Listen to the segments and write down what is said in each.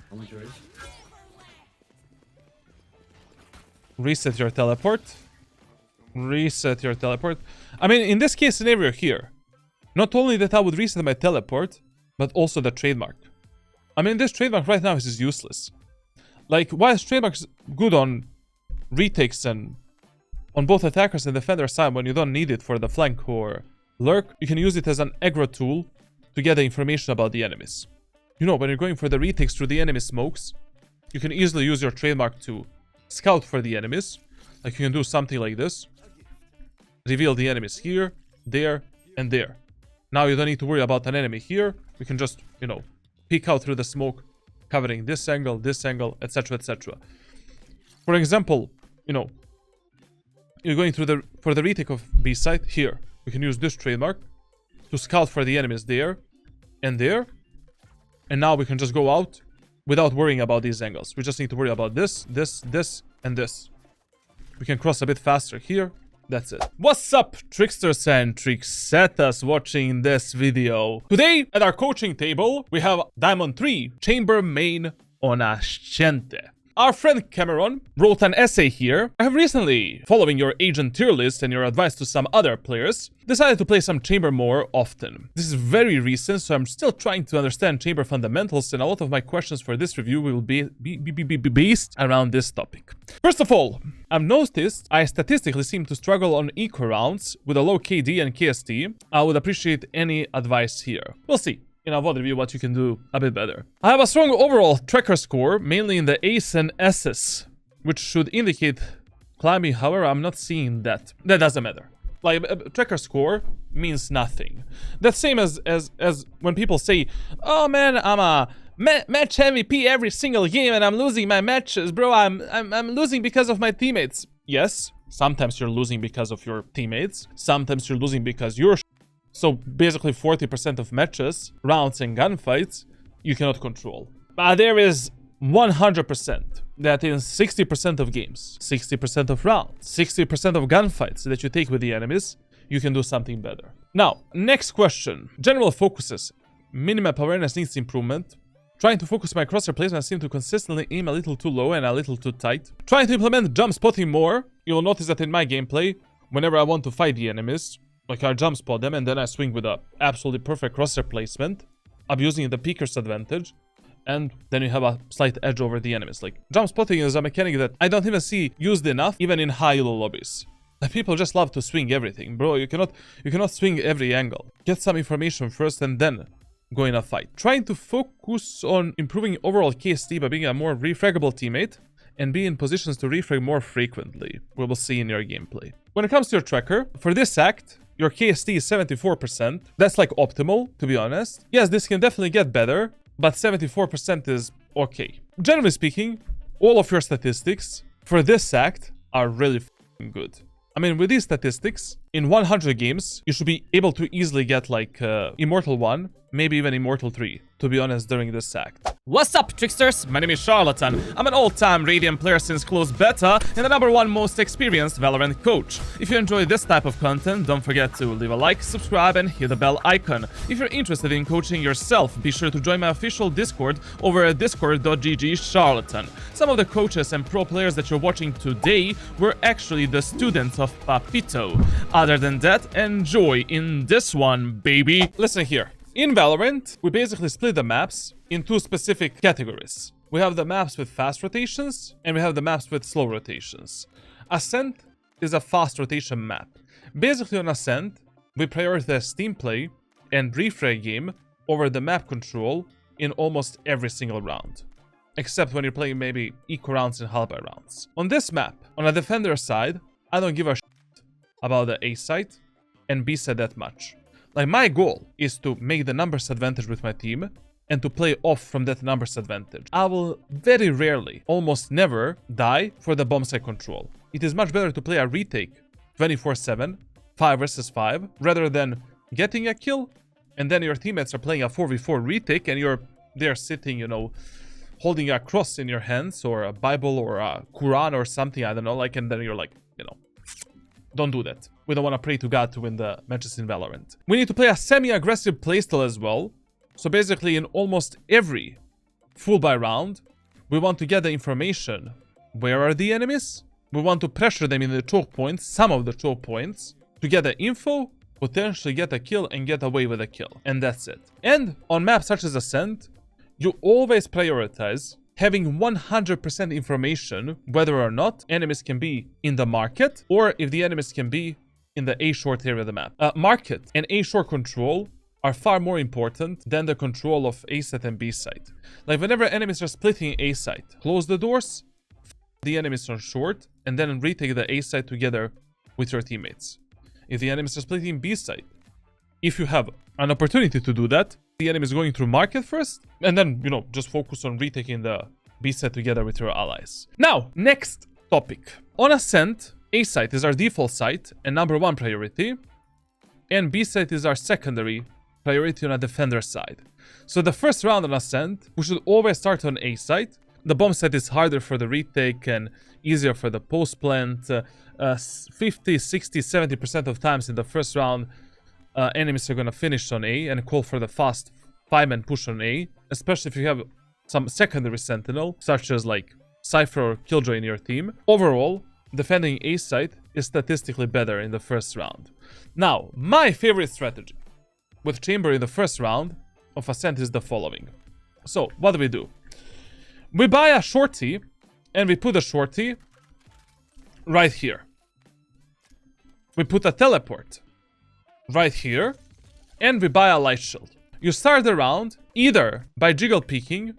How much yours? Reset your teleport. Reset your teleport. I mean, in this case scenario here, not only that I would reset my teleport, but also the trademark. I mean, this trademark right now is just useless. Like, while trademark is good on retakes and on both attackers and defender side when you don't need it for the flank or lurk, you can use it as an aggro tool to get the information about the enemies. You know, when you're going for the retakes through the enemy smokes, you can easily use your trademark to scout for the enemies. Like, you can do something like this. Reveal the enemies here, there, and there. Now you don't need to worry about an enemy here. We can just, you know, peek out through the smoke, covering this angle, etc., etc. For example, you know, you're going through for the retake of B site here. We can use this trademark to scout for the enemies there and there. And now we can just go out without worrying about these angles. We just need to worry about this, and this. We can cross a bit faster here. That's it. What's up, tricksters and tricksetas watching this video? Today, at our coaching table, we have Diamond 3 Chamber Main on Ascent. Our friend Cameron wrote an essay here. I have recently, following your agent tier list and your advice to some other players, decided to play some Chamber more often. This is very recent, so I'm still trying to understand Chamber fundamentals, and a lot of my questions for this review will be based around this topic. First of all, I've noticed I statistically seem to struggle on eco rounds with a low KD and KST. I would appreciate any advice here. We'll see in our VOD review what you can do a bit better. I have a strong overall tracker score, mainly in the Ace and S's, which should indicate climbing. However, I'm not seeing that. That doesn't matter. Like, a tracker score means nothing. That's same as when people say, "Oh man, I'm a match MVP every single game and I'm losing my matches, bro. I'm losing because of my teammates." Yes, sometimes you're losing because of your teammates. Sometimes you're losing because you're so basically 40% of matches, rounds and gunfights, you cannot control. But there is 100% that in 60% of games, 60% of rounds, 60% of gunfights that you take with the enemies, you can do something better. Now, next question. General focuses. Minimap awareness needs improvement. Trying to focus my crosshair placement, I seem to consistently aim a little too low and a little too tight. Trying to implement jump spotting more. You'll notice that in my gameplay, whenever I want to fight the enemies, like I jump spot them and then I swing with a absolutely perfect crosshair placement, abusing the peeker's advantage, and then you have a slight edge over the enemies. Like, jump spotting is a mechanic that I don't even see used enough, even in high elo lobbies. Like, people just love to swing everything, bro. You cannot swing every angle. Get some information first and then go in a fight. Trying to focus on improving overall KST by being a more refraggable teammate and be in positions to refrag more frequently. We will see in your gameplay. When it comes to your tracker, for this act, your KST is 74%. That's like optimal, to be honest. Yes, this can definitely get better, but 74% is okay. Generally speaking, all of your statistics for this act are really good. I mean, with these statistics, in 100 games, you should be able to easily get like Immortal 1, maybe even Immortal 3, to be honest, during this act. What's up, tricksters? My name is Charlatan. I'm an all-time Radiant player since closed beta and the #1 most experienced Valorant coach. If you enjoy this type of content, don't forget to leave a like, subscribe, and hit the bell icon. If you're interested in coaching yourself, be sure to join my official Discord over at discord.gg/charlatan. Some of the coaches and pro players that you're watching today were actually the students of Papito. Other than that, enjoy in this one, baby. Listen here. In Valorant, we basically split the maps in two specific categories. We have the maps with fast rotations, and we have the maps with slow rotations. Ascent is a fast rotation map. Basically on Ascent, we prioritize team play and refrag game over the map control in almost every single round. Except when you're playing maybe eco rounds and halberd rounds. On this map, on a defender side, I don't give a shit about the A site and B side that much. Like, my goal is to make the numbers advantage with my team and to play off from that numbers advantage. I will very rarely, almost never, die for the bomb site control. It is much better to play a retake 24/7, 5 versus 5, rather than getting a kill and then your teammates are playing a 4v4 retake and you're there sitting, you know, holding a cross in your hands or a Bible or a Quran or something, I don't know, like, and then you're like, you know, don't do that. We don't want to pray to God to win the matches in Valorant. We need to play a semi-aggressive playstyle as well. So basically in almost every full buy round. We want to get the information. Where are the enemies? We want to pressure them in the choke points, some of the choke points, to get the info, potentially get a kill and get away with a kill. And that's it. And on maps such as Ascent, you always prioritize having 100% information whether or not enemies can be in the market or if the enemies can be in the A short area of the map. Market and A short control are far more important than the control of A site and B site. Like whenever enemies are splitting A site, close the doors, the enemies on short, and then retake the A site together with your teammates. If the enemies are splitting B site, if you have an opportunity to do that, the enemy is going through market first, and then, you know, just focus on retaking the B site together with your allies. Now, next topic. On Ascent, A site is our default site and number one priority, and B site is our secondary priority on a defender side. So the first round on Ascent, we should always start on A site. The bomb site is harder for the retake and easier for the post plant. 50, 60, 70% of times in the first round, enemies are going to finish on A and call for the fast 5-man push on A, especially if you have some secondary sentinel, such as like Cypher or Killjoy in your team. Overall, defending A site is statistically better in the first round. Now, my favorite strategy with Chamber in the first round of Ascent is the following. So, what do? We buy a shorty, and we put a shorty right here. We put a teleport right here, and we buy a light shield. You start the round either by jiggle peeking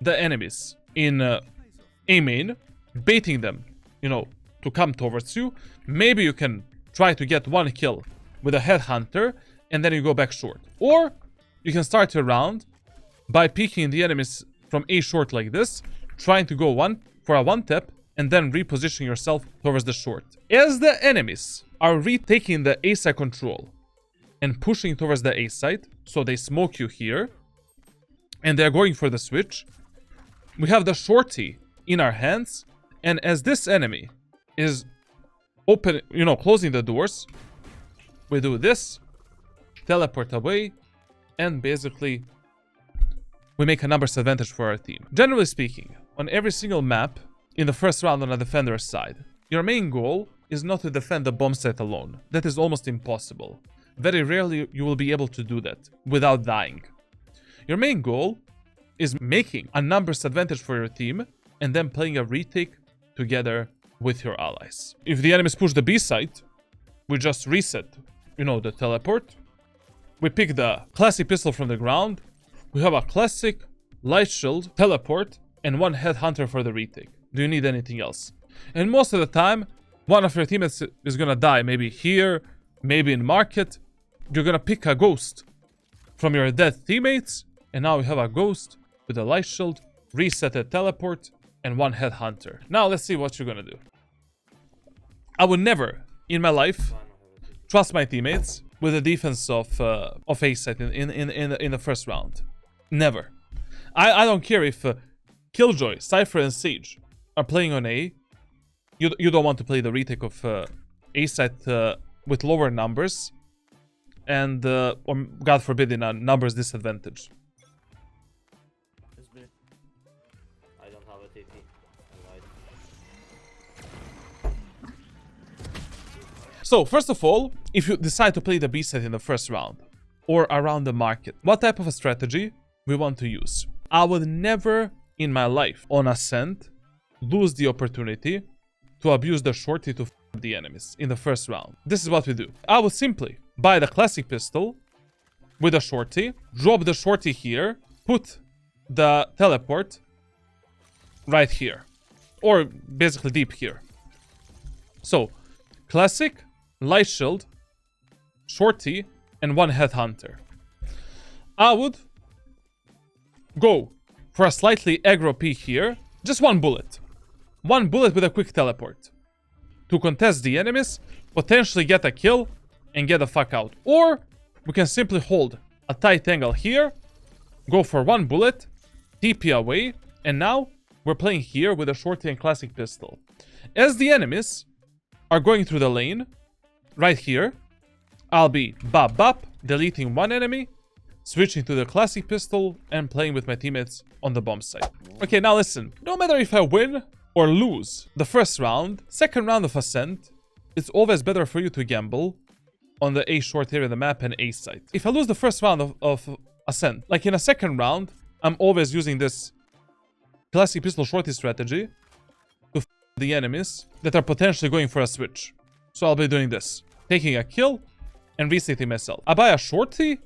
the enemies in A main, baiting them, you know, to come towards you. Maybe you can try to get one kill with a headhunter, and then you go back short. Or you can start your round by peeking the enemies from A short like this, trying to go for a one tap, and then reposition yourself towards the short. As the enemies are retaking the A side control and pushing towards the A side, so they smoke you here, and they're going for the switch, we have the shorty in our hands, and as this enemy is open, you know, closing the doors, we do this, teleport away, and basically we make a numbers advantage for our team. Generally speaking, on every single map in the first round on a defender's side, your main goal is not to defend the bomb site alone. That is almost impossible. Very rarely you will be able to do that without dying. Your main goal is making a numbers advantage for your team and then playing a retake together with your allies. If the enemies push the B site, we just reset, you know, the teleport. We pick the classic pistol from the ground. We have a classic light shield, teleport, and one headhunter for the retake. Do you need anything else? And most of the time, one of your teammates is gonna die. Maybe here, maybe in market. You're gonna pick a ghost from your dead teammates, and now we have a ghost with a light shield, reset a teleport, and one headhunter. Now let's see what you're gonna do. I would never, in my life, trust my teammates with the defense of A site in the first round. Never. I don't care if Killjoy, Cypher, and Sage are playing on A. You don't want to play the retake of A site with lower numbers, and or God forbid in a numbers disadvantage. I don't have a TP. So first of all, if you decide to play the B site in the first round or around the market, what type of a strategy we want to use? I would never in my life on Ascent lose the opportunity to abuse the shorty to the enemies in the first round. This is what we do. I would simply buy the classic pistol with a shorty, drop the shorty here, put the teleport right here, or basically deep here. So classic, light shield, shorty, and one headhunter. I would go for a slightly aggro peek here, just one bullet. One bullet with a quick teleport to contest the enemies, potentially get a kill, and get the fuck out. Or we can simply hold a tight angle here, go for one bullet, TP away, and now we're playing here with a shorty and classic pistol. As the enemies are going through the lane, right here, I'll be bop bop, deleting one enemy, switching to the classic pistol, and playing with my teammates on the bomb site. Okay, now listen. No matter if I win or lose the first round, second round of Ascent, it's always better for you to gamble on the A short area of the map and A site. If I lose the first round of Ascent, like in a second round, I'm always using this classic pistol shorty strategy to f the enemies that are potentially going for a switch. So I'll be doing this, taking a kill and resetting myself. I buy a shorty,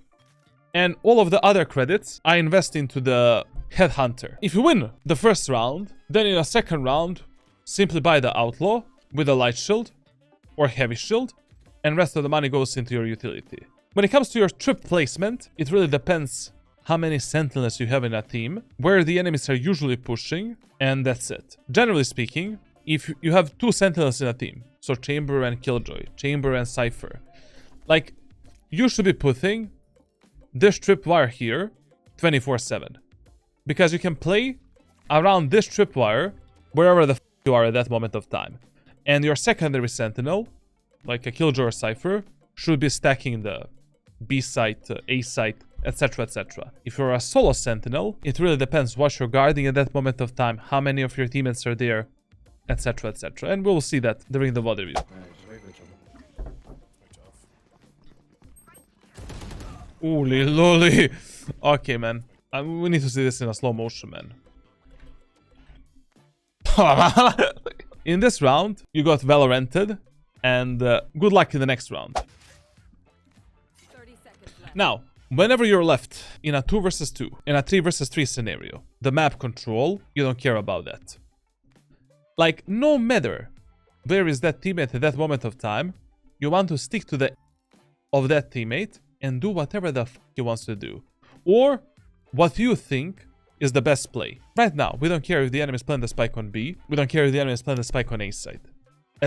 and all of the other credits I invest into the headhunter. If you win the first round, then in a second round, simply buy the outlaw with a light shield or heavy shield, and rest of the money goes into your utility. When it comes to your trip placement, it really depends how many sentinels you have in a team, where the enemies are usually pushing, and that's it. Generally speaking, if you have 2 sentinels in a team, so Chamber and Killjoy, Chamber and Cypher, like, you should be putting this tripwire here 24/7. Because you can play around this tripwire wherever the f you are at that moment of time. And your secondary sentinel, like a Killjoy or Cypher, should be stacking the B site, A site, etc, etc. If you're a solo sentinel, it really depends what you're guarding at that moment of time, how many of your teammates are there, etc, etc. And we'll see that during the VOD review. Holy lolly. Okay, man. We need to see this in a slow motion, man. In this round, you got Valoranted, and good luck in the next round. 30 seconds left. Now, whenever you're left in a 2 versus 2, in a 3 versus 3 scenario, the map control, you don't care about that. Like, no matter where is that teammate at that moment of time, you want to stick to the of that teammate and do whatever the f he wants to do. Or what you think is the best play. Right now, we don't care if the enemy is playing the spike on B. We don't care if the enemy is playing the spike on A side.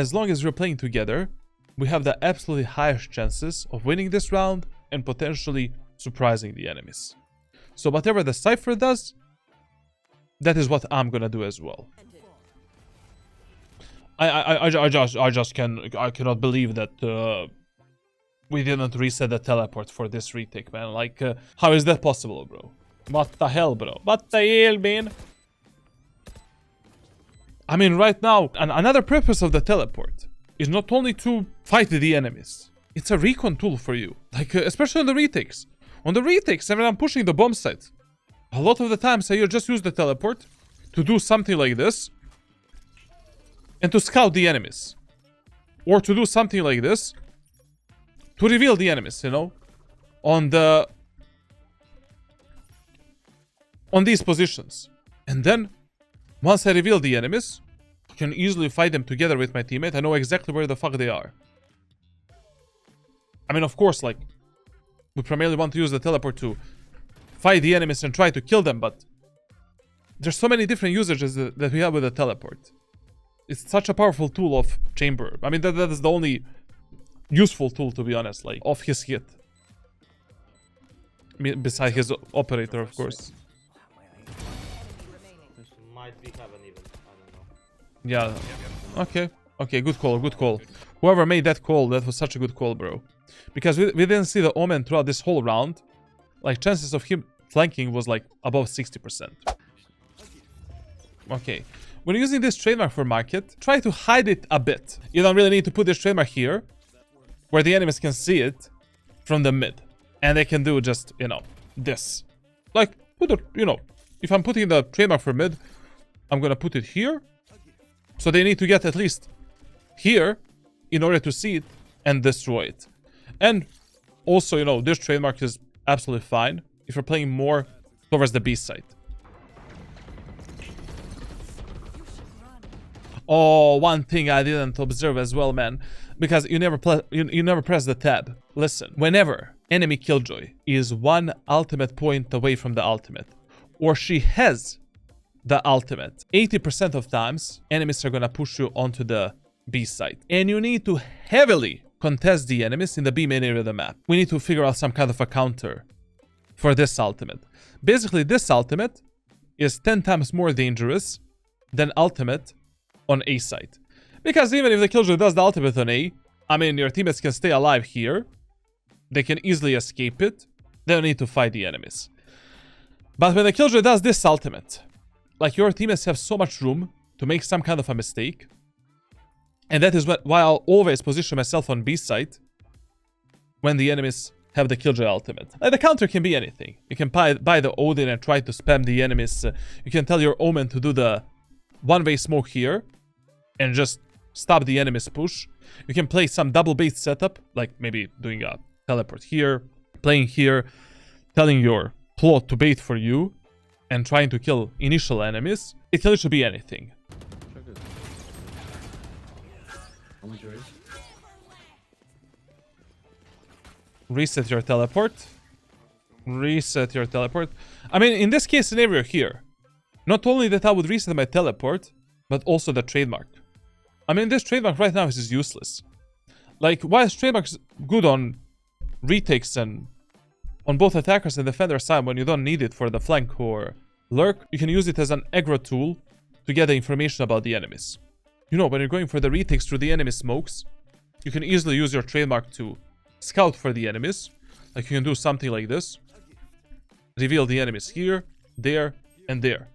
As long as we're playing together, we have the absolutely highest chances of winning this round and potentially surprising the enemies. So whatever the Cypher does, that is what I'm gonna do as well. I cannot believe that we didn't reset the teleport for this retake, man. Like, how is that possible, bro? What the hell, bro? What the hell, man? I mean, right now, another purpose of the teleport is not only to fight the enemies. It's a recon tool for you. Like, especially on the retakes. On the retakes, when I'm pushing the bomb site, a lot of the times I just use the teleport to do something like this and to scout the enemies. Or to do something like this to reveal the enemies, you know, on these positions. And then, once I reveal the enemies, I can easily fight them together with my teammate. I know exactly where the fuck they are. I mean, of course, like, we primarily want to use the teleport to fight the enemies and try to kill them, but there's so many different usages that we have with the teleport. It's such a powerful tool of Chamber. I mean, that is the only useful tool, to be honest, like, of his hit. I mean, beside his operator, of course. This might be heaven even. I don't know. Yeah. Okay. Okay, good call, good call. Whoever made that call, that was such a good call, bro. Because we didn't see the Omen throughout this whole round. Like, chances of him flanking was like above 60%. Okay. When using this trademark for market, try to hide it a bit. You don't really need to put this trademark here, where the enemies can see it from the mid. And they can do just, you know, this. Like, put it, you know, if I'm putting the trademark for mid, I'm gonna put it here. So they need to get at least here in order to see it and destroy it. And also, you know, this trademark is absolutely fine if you're playing more towards the B side. Oh, one thing I didn't observe as well, man, because you never press the tab. Listen, whenever enemy Killjoy is one ultimate point away from the ultimate, or she has the ultimate, 80% of times enemies are gonna push you onto the B side, and you need to heavily contest the enemies in the B main area of the map. We need to figure out some kind of a counter for this ultimate. Basically, this ultimate is 10 times more dangerous than ultimate on A side. Because even if the Killjoy does the ultimate on A, I mean, your teammates can stay alive here. They can easily escape it. They don't need to fight the enemies. But when the Killjoy does this ultimate, like your teammates have so much room to make some kind of a mistake. And that is why I'll always position myself on B side when the enemies have the Killjoy ultimate. Like the counter can be anything. You can buy the Odin and try to spam the enemies. You can tell your Omen to do the one-way smoke here and just stop the enemy's push. You can play some double bait setup, like maybe doing a teleport here, playing here, telling your Claw to bait for you, and trying to kill initial enemies. It can literally be anything. Reset your teleport. Reset your teleport. I mean, in this case scenario here, not only that I would reset my teleport, but also the trademark. I mean, this trademark right now is useless. Like, whilst trademark's good on retakes and on both attackers and defender side when you don't need it for the flank or lurk, you can use it as an aggro tool to get the information about the enemies. You know, when you're going for the retakes through the enemy smokes, you can easily use your trademark to scout for the enemies. Like, you can do something like this. Reveal the enemies here, there, and there.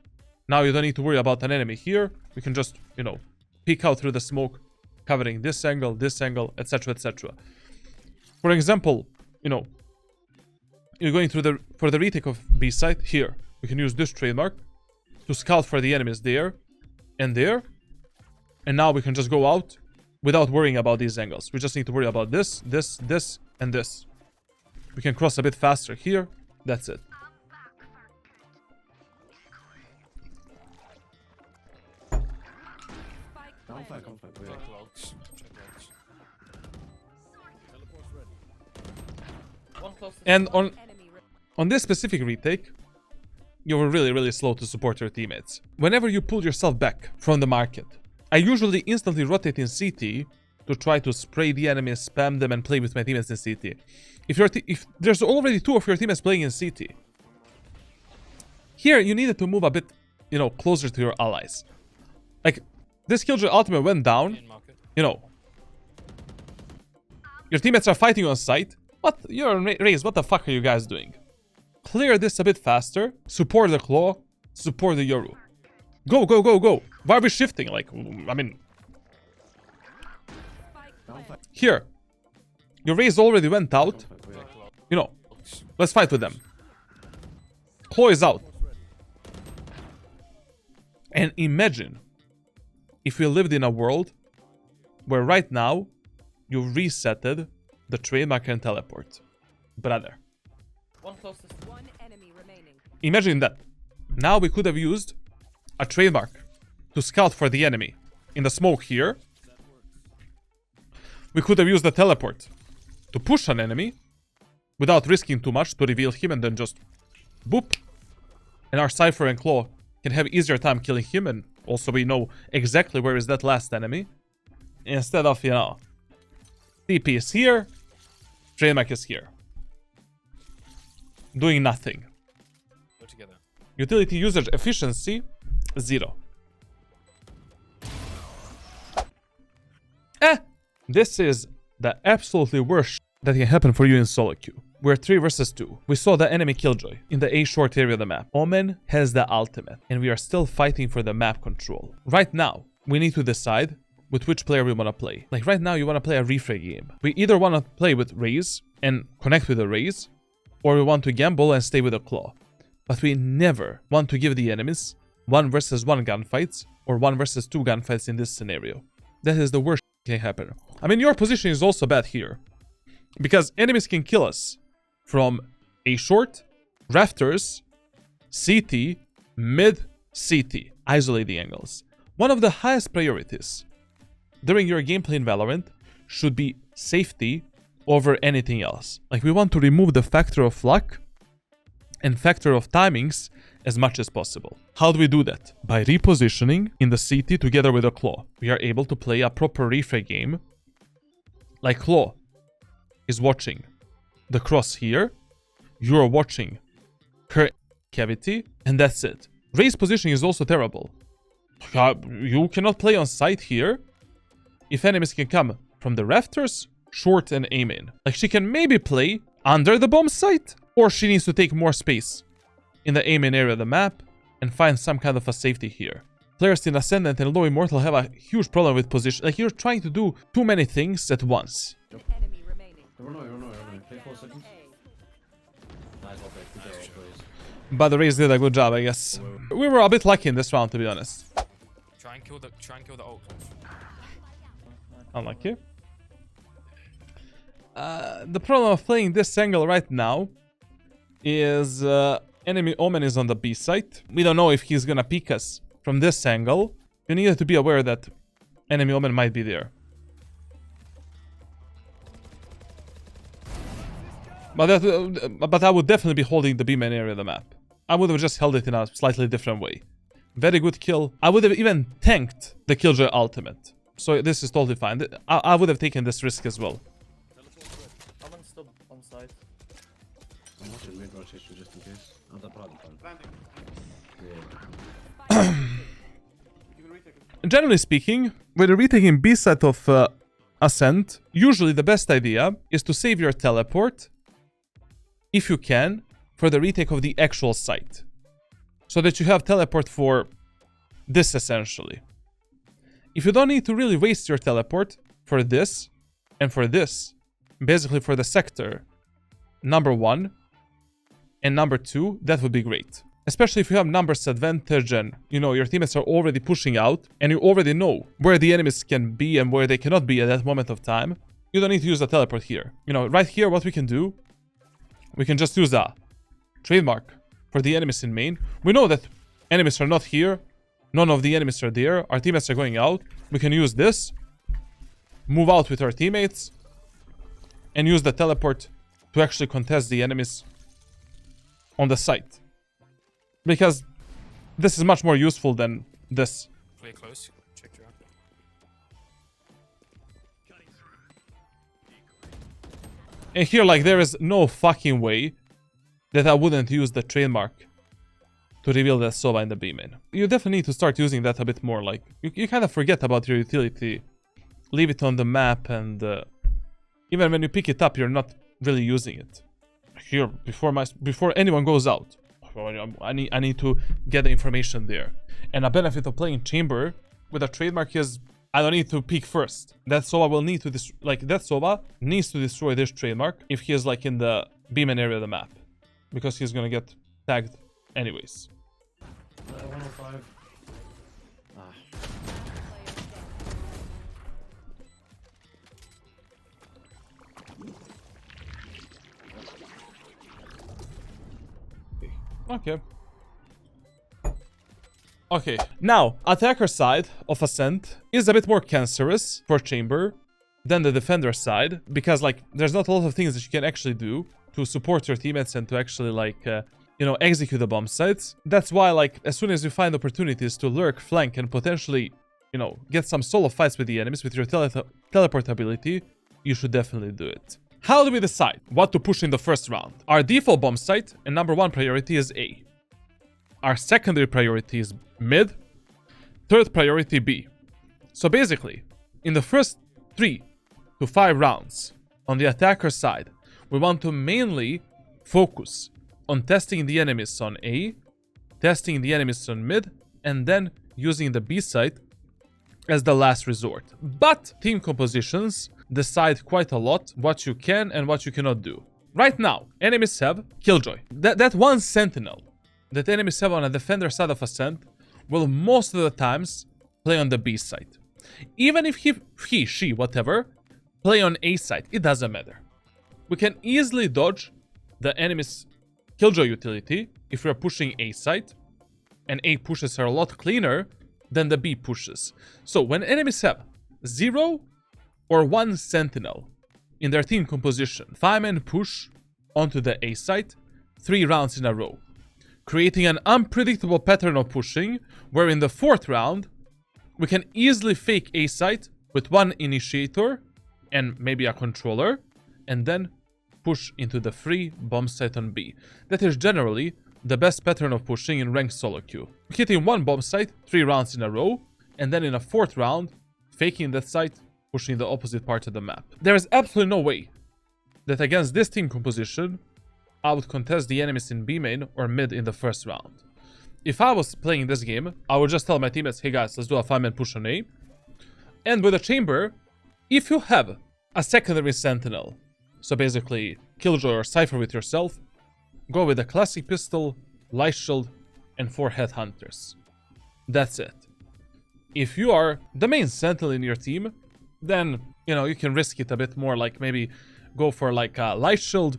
Now you don't need to worry about an enemy here. You can just, you know, peek out through the smoke, covering this angle, etc., etc. For example, you know, you're going through for the retake of B side here. We can use this trademark to scout for the enemies there and there. And now we can just go out without worrying about these angles. We just need to worry about this, and this. We can cross a bit faster here. That's it. And on this specific retake, you were really slow to support your teammates. Whenever you pull yourself back from the market, I usually instantly rotate in CT to try to spray the enemies, spam them, and play with my teammates in CT. If there's already two of your teammates playing in CT, here you needed to move a bit, you know, closer to your allies. Like, this Killjoy ultimate went down, you know. Your teammates are fighting on site. What? You're Raze, what the fuck are you guys doing? Clear this a bit faster. Support the Claw. Support the Yoru. Go, go, go, go. Why are we shifting? Like, I mean... Here. Your Raze already went out. You know, let's fight with them. Claw is out. And imagine if we lived in a world where right now you resetted the trademark and teleport. Brother. One enemy remaining. Imagine that. Now we could have used a trademark to scout for the enemy in the smoke here. We could have used the teleport to push an enemy without risking too much to reveal him and then just boop. And our Cypher and Claw can have easier time killing him, and also we know exactly where is that last enemy. Instead of, you know, TP is here, trademark is here. Doing nothing. Go together. Utility usage efficiency, 0. This is the absolutely worst that can happen for you in SoloQ. We're 3 versus 2. We saw the enemy Killjoy in the A short area of the map. Omen has the ultimate, and we are still fighting for the map control. Right now, we need to decide with which player we want to play. Like right now, you want to play a refray game. We either want to play with Raze and connect with the Raze, or we want to gamble and stay with the Claw. But we never want to give the enemies 1 versus 1 gunfights or 1 versus 2 gunfights in this scenario. That is the worst that can happen. I mean, your position is also bad here, because enemies can kill us from A short, rafters, CT, mid, CT. Isolate the angles. One of the highest priorities during your gameplay in Valorant should be safety over anything else. Like, we want to remove the factor of luck and factor of timings as much as possible. How do we do that? By repositioning in the CT together with a Claw. We are able to play a proper refray game. Like, Claw is watching the cross here, you are watching her cavity, and that's it. Raze positioning is also terrible. You cannot play on site here if enemies can come from the rafters, short, and A main. Like, she can maybe play under the bomb site, or she needs to take more space in the A main area of the map and find some kind of a safety here. Players in Ascendant and Low Immortal have a huge problem with position. Like, you're trying to do too many things at once. Enemy remaining. Play 4 seconds. Nice, okay. Good job, boys. But the Raze did a good job, I guess. We were a bit lucky in this round, to be honest. Try and kill the ult. Unlucky. The problem of playing this angle right now is enemy Omen is on the B site. We don't know if he's gonna peek us from this angle. You need to be aware that enemy Omen might be there. But I would definitely be holding the B main area of the map. I would have just held it in a slightly different way. Very good kill. I would have even tanked the Killjoy ultimate. So this is totally fine. I would have taken this risk as well. Omen's still on site. I'm watching mid rotation just in case. Oh, the problem. Generally speaking, when you're retaking B side of Ascent, usually the best idea is to save your teleport, if you can, for the retake of the actual site. So that you have teleport for this essentially. If you don't need to really waste your teleport for this and for this, basically for the sector number 1 and number 2, that would be great. Especially if you have numbers advantage and, you know, your teammates are already pushing out and you already know where the enemies can be and where they cannot be at that moment of time. You don't need to use the teleport here. You know, right here, what we can do, we can just use a trademark for the enemies in main. We know that enemies are not here. None of the enemies are there. Our teammates are going out. We can use this, move out with our teammates, and use the teleport to actually contest the enemies on the site. Because this is much more useful than this. Play close. Check your out. And here, like, there is no fucking way that I wouldn't use the trademark to reveal that Sova in the B main. You definitely need to start using that a bit more. Like, you kind of forget about your utility. Leave it on the map, and even when you pick it up, you're not really using it. Here, before anyone goes out, I need to get the information there. And a benefit of playing Chamber with a trademark is I don't need to peek first. That Sova will need to that Sova needs to destroy this trademark if he is like in the B main area of the map, because he's gonna get tagged anyways. 105. Okay, now, attacker side of Ascent is a bit more cancerous for Chamber than the defender side, because, like, there's not a lot of things that you can actually do to support your teammates and to actually, like, you know, execute the bomb sites. That's why, like, as soon as you find opportunities to lurk, flank, and potentially, you know, get some solo fights with the enemies with your teleport ability, you should definitely do it. How do we decide what to push in the first round? Our default bomb site and number 1 priority is A. Our secondary priority is mid. Third priority B. So basically, in the first 3 to 5 rounds on the attacker side, we want to mainly focus on testing the enemies on A, testing the enemies on mid, and then using the B site as the last resort. But team compositions decide quite a lot what you can and what you cannot do. Right now, enemies have Killjoy. That one sentinel that enemies have on a defender side of Ascent will most of the times play on the B side. Even if she, whatever, play on A side, it doesn't matter. We can easily dodge the enemy's Killjoy utility if we're pushing A side, and A pushes are a lot cleaner than the B pushes. So when enemies have 0 or 1 sentinel in their team composition, 5-man push onto the A site 3 rounds in a row, creating an unpredictable pattern of pushing, where in the 4th round, we can easily fake A site with 1 initiator and maybe a controller, and then push into the free bomb site on B. That is generally the best pattern of pushing in ranked SoloQ. Hitting 1 bomb site 3 rounds in a row, and then in a 4th round, faking that site, pushing the opposite part of the map. There is absolutely no way that against this team composition, I would contest the enemies in B main or mid in the first round. If I was playing this game, I would just tell my teammates, hey guys, let's do a 5-man push on A. And with a chamber, if you have a secondary sentinel, so basically Killjoy or Cypher with yourself, go with a classic pistol, light shield, and 4 headhunters. That's it. If you are the main sentinel in your team, then, you know, you can risk it a bit more, like maybe go for like a light shield,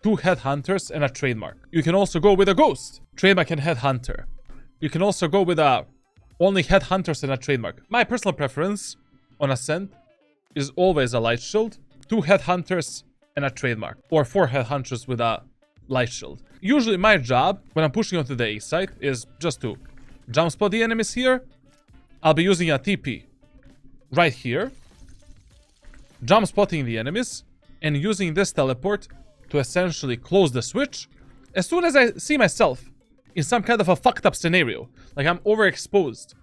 2 headhunters, and a trademark. You can also go with a ghost, trademark and headhunter. You can also go with a only headhunters and a trademark. My personal preference on Ascent is always a light shield, 2 headhunters, and a trademark, or 4 headhunters with a light shield. Usually my job when I'm pushing onto the A site is just to jump spot the enemies here. I'll be using a TP right here, jump spotting the enemies, and using this teleport to essentially close the switch. As soon as I see myself in some kind of a fucked up scenario, like I'm overexposed,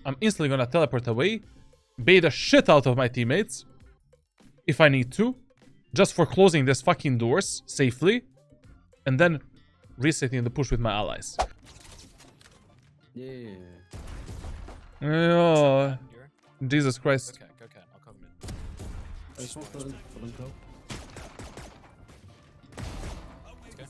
I'm instantly gonna teleport away, bait the shit out of my teammates, if I need to, just for closing these fucking doors safely, and then resetting the push with my allies. Yeah. Oh, You're Jesus Christ. okay. Go cat. I'll cover mid. I just want for them go. Okay.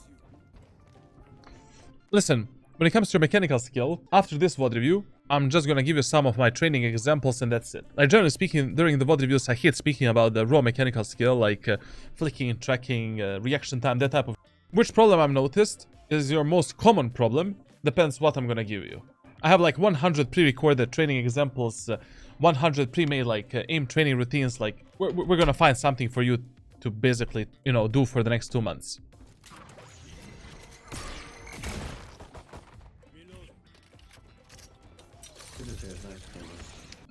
Listen, when it comes to your mechanical skill, after this VOD review, I'm just gonna give you some of my training examples and that's it. Like generally speaking, during the VOD reviews, I hate speaking about the raw mechanical skill, like flicking, tracking, reaction time, that type of... Which problem I've noticed is your most common problem, depends what I'm gonna give you. I have like 100 pre-recorded training examples, 100 pre-made like aim training routines, like we're gonna find something for you to basically, you know, do for the next 2 months.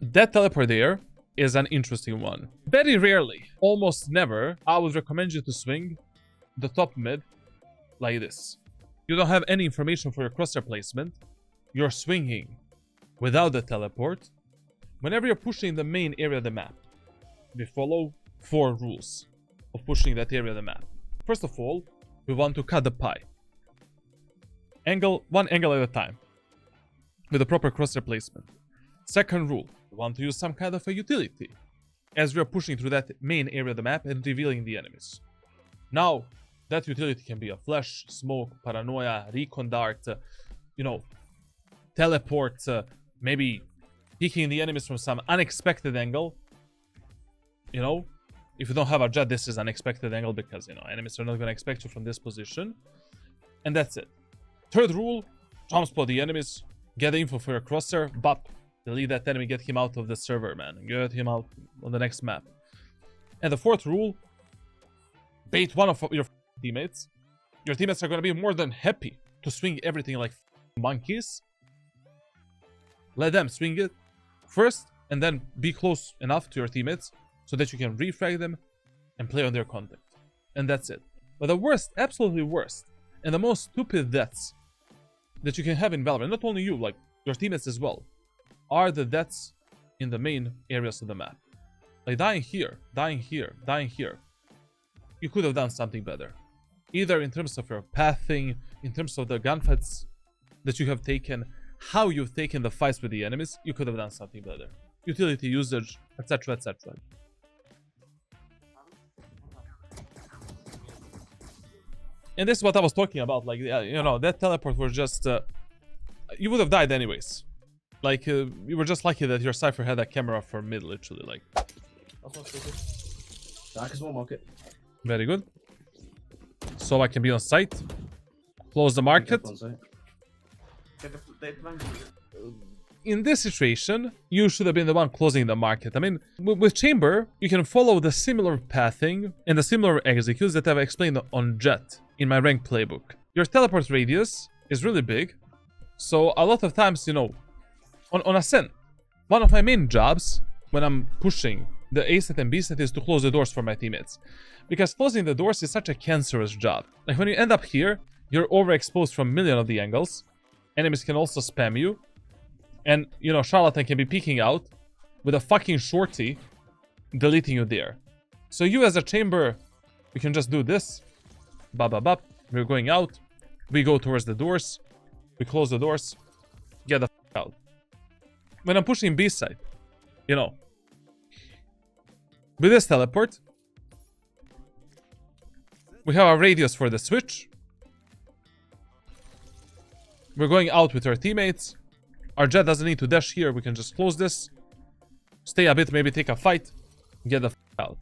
That teleport there is an interesting one. Very rarely, almost never, I would recommend you to swing the top mid like this. You don't have any information for your crosshair placement. You're swinging without the teleport. Whenever you're pushing the main area of the map, we follow 4 rules of pushing that area of the map. First of all, we want to cut the pie. One angle at a time, with the proper crosshair placement. Second rule, we want to use some kind of a utility as we are pushing through that main area of the map and revealing the enemies. Now, that utility can be a flash, smoke, paranoia, recon dart, you know, teleport, maybe peeking the enemies from some unexpected angle. You know, if you don't have a jet, this is unexpected angle because, you know, enemies are not going to expect you from this position. And that's it. Third rule, jump spot the enemies, get the info for your crosshair, bop, delete that enemy, get him out of the server, man. Get him out on the next map. And the fourth rule, bait one of your teammates. Your teammates are going to be more than happy to swing everything like monkeys. Let them swing it first and then be close enough to your teammates so that you can refrag them and play on their contact. And that's it. But the worst, absolutely worst, and the most stupid deaths that you can have in Valorant, not only you, like your teammates as well, are the deaths in the main areas of the map. Like dying here, dying here, dying here. You could have done something better. Either in terms of your pathing, in terms of the gunfights that you have taken, how you've taken the fights with the enemies, you could have done something better. Utility usage, etc, etc. And this is what I was talking about, like, you know, that teleport was just... you would have died anyways. Like, you were just lucky that your Cypher had a camera for mid, literally, like... That's not stupid. Dark is one market. Very good. So I can be on site. Close the market. In this situation, you should have been the one closing the market. I mean, with Chamber, you can follow the similar pathing and the similar executes that I've explained on Jet in my ranked playbook. Your teleport radius is really big. So a lot of times, you know, on Ascent, one of my main jobs when I'm pushing the A set and B set is to close the doors for my teammates. Because closing the doors is such a cancerous job. Like when you end up here, you're overexposed from a million of the angles. Enemies can also spam you. And, you know, Charlatan can be peeking out with a fucking shorty deleting you there. So you as a chamber, you can just do this. Bop, bop, bop. We're going out. We go towards the doors. We close the doors. Get the f out. When I'm pushing B side, you know, with this teleport, we have a radius for the switch. We're going out with our teammates. Our Jet doesn't need to dash here. We can just close this. Stay a bit, maybe take a fight. Get the f out.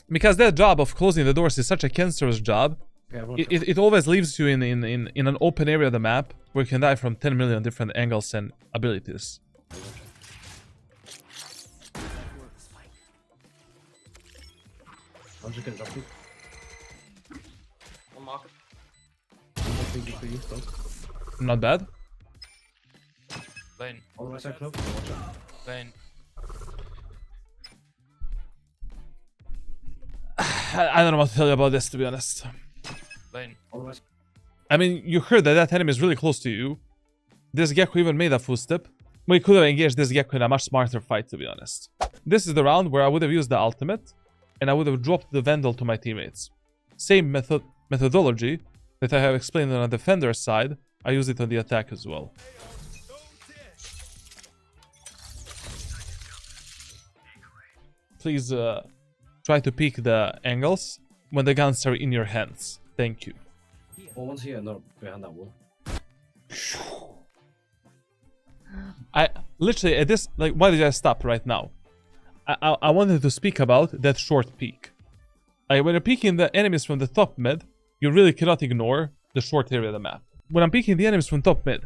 Because that job of closing the doors is such a cancerous job. Yeah, It always leaves you in an open area of the map where you can die from 10 million different angles and abilities. I'm just gonna drop you. One market. For you, bro. Not bad. Lane. On the right side, club. Watch out. Lane. I don't know what to tell you about this, to be honest. Lane. On the right side. I mean, you heard that that enemy is really close to you. This Gecko even made a footstep. We could have engaged this Gecko in a much smarter fight, to be honest. This is the round where I would have used the ultimate, and I would have dropped the Vandal to my teammates. Same methodology that I have explained on the defender side, I use it on the attack as well. Please try to peek the angles when the guns are in your hands. Thank you. Oh, one's here, no, behind that wall. I literally at this, like, why did I stop right now? I wanted to speak about that short peek. Like, when you're peeking the enemies from the top mid, you really cannot ignore the short area of the map. When I'm peeking the enemies from top mid,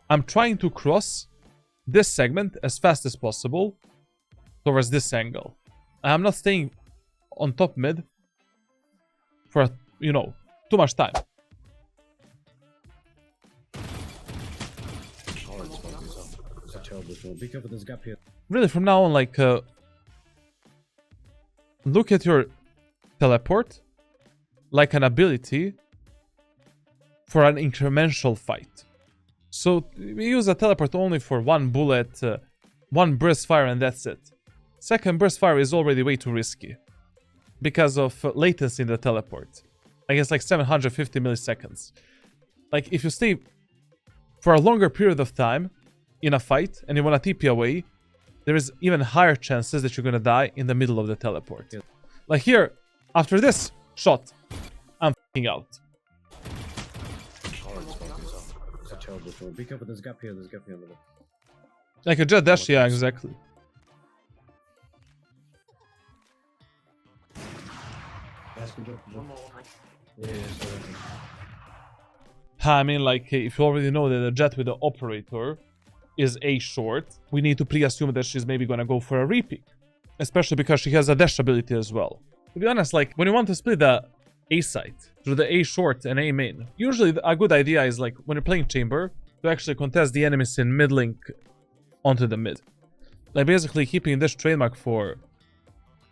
I'm trying to cross this segment as fast as possible towards this angle. I'm not staying on top mid for, you know, too much time. Oh, it's fucking yourself. It's a terrible thing. Be careful, there's a gap here. Really, from now on, like, look at your teleport like an ability for an incremental fight. So we use a teleport only for one bullet, one burst fire, and that's it. Second burst fire is already way too risky because of latency in the teleport. I guess like 750 milliseconds. Like, if you stay for a longer period of time in a fight and you want to TP away, there is even higher chances that you're gonna die in the middle of the teleport. Yeah. Like here, after this shot, I'm f***ing out. Oh, it's fucking yourself. It's a terrible thing. Be careful, there's a gap here, there's a gap here in the middle. Like a jet dash, yeah, exactly. Guys, good job, good job. Yeah, sorry. I mean, like, if you already know that the jet with the operator is A short, we need to pre-assume that she's maybe gonna go for a repeat. Especially because she has a dash ability as well. To be honest, like, when you want to split the A side through the A short and A main, usually a good idea is, like, when you're playing chamber, to actually contest the enemies in mid link onto the mid. Like, basically keeping this trademark for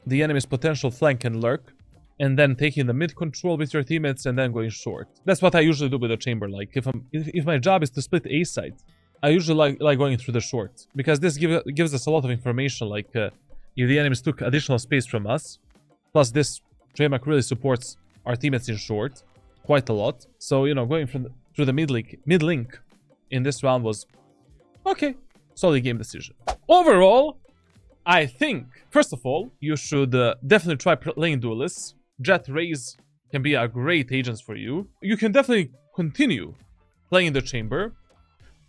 the enemy's potential flank and lurk, and then taking the mid control with your teammates and then going short. That's what I usually do with the chamber. Like, if my job is to split A side, I usually like going through the short, because this gives us a lot of information. Like, if the enemies took additional space from us, plus this trademark really supports our teammates in short quite a lot. So, you know, going through the mid link in this round was okay. Solid game decision. Overall, I think, first of all, you should definitely try playing duelists. Jet Raze can be a great agent for you. You can definitely continue playing the chamber.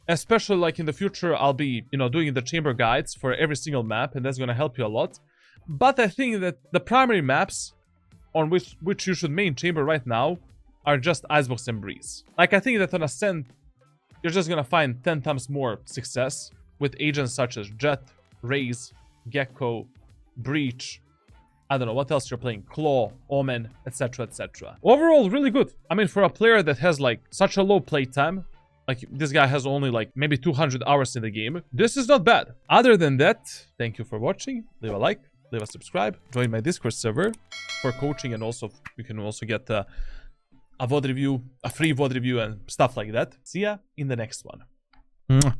Especially, like, in the future, I'll be, you know, doing the chamber guides for every single map, and that's going to help you a lot. But I think that the primary maps on which you should main chamber right now are just Icebox and Breeze. Like, I think that on Ascent, you're just going to find 10 times more success with agents such as Jet, Raze, Gecko, Breach, I don't know what else you're playing, Claw, Omen, etc, etc. Overall, really good. I mean, for a player that has, like, such a low playtime, like, this guy has only, like, maybe 200 hours in the game, this is not bad. Other than that, thank you for watching. Leave a like, leave a subscribe, join my Discord server for coaching, and also you can also get a VOD review, a free VOD review and stuff like that. See ya in the next one.